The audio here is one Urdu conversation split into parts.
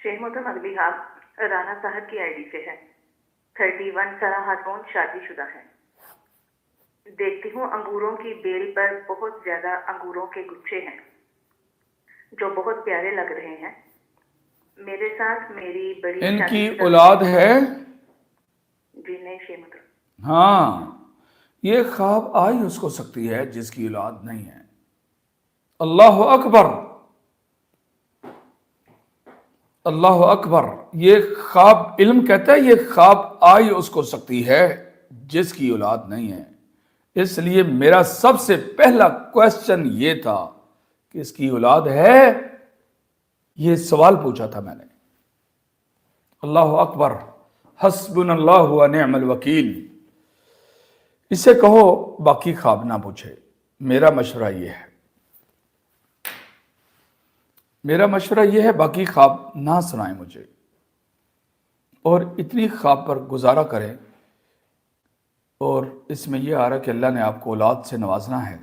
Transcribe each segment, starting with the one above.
شیخ محترم اگلی آپ رانا صاحب کی آئی ڈی سے ہے 31 سارا خاتون شادی شدہ ہے. دیکھتی ہوں انگوروں کی بیل پر بہت زیادہ انگوروں کے گچھے ہیں جو بہت پیارے لگ رہے ہیں. میرے ساتھ میری بڑی ان شادی کی شدہ اولاد ہے. جی نہیں شیخ محترم. ہاں یہ خواب آ ہی اس کو سکتی ہے جس کی اولاد نہیں ہے. اللہ اکبر اللہ اکبر. یہ خواب علم کہتا ہے یہ خواب آئی اس کو سکتی ہے جس کی اولاد نہیں ہے. اس لیے میرا سب سے پہلا کوسچن یہ تھا کہ اس کی اولاد ہے. یہ سوال پوچھا تھا میں نے. اللہ اکبر. حسبنا اللہ و نعم الوکیل. اسے کہو باقی خواب نہ پوچھے. میرا مشورہ یہ ہے باقی خواب نہ سنائیں مجھے اور اتنی خواب پر گزارا کریں. اور اس میں یہ آ رہا کہ اللہ نے آپ کو اولاد سے نوازنا ہے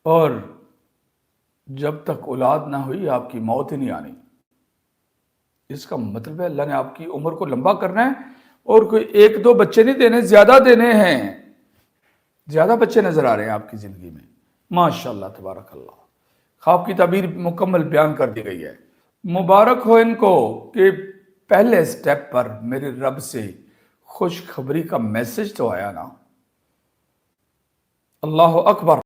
اور جب تک اولاد نہ ہوئی آپ کی موت ہی نہیں آنی. اس کا مطلب ہے اللہ نے آپ کی عمر کو لمبا کرنا ہے اور کوئی 1-2 بچے نہیں دینے، زیادہ دینے ہیں. زیادہ بچے نظر آ رہے ہیں آپ کی زندگی میں. ماشاءاللہ تبارک اللہ. خواب کی تعبیر مکمل بیان کر دی گئی ہے. مبارک ہو ان کو کہ پہلے سٹیپ پر میرے رب سے خوشخبری کا میسج تو آیا نا. اللہ اکبر.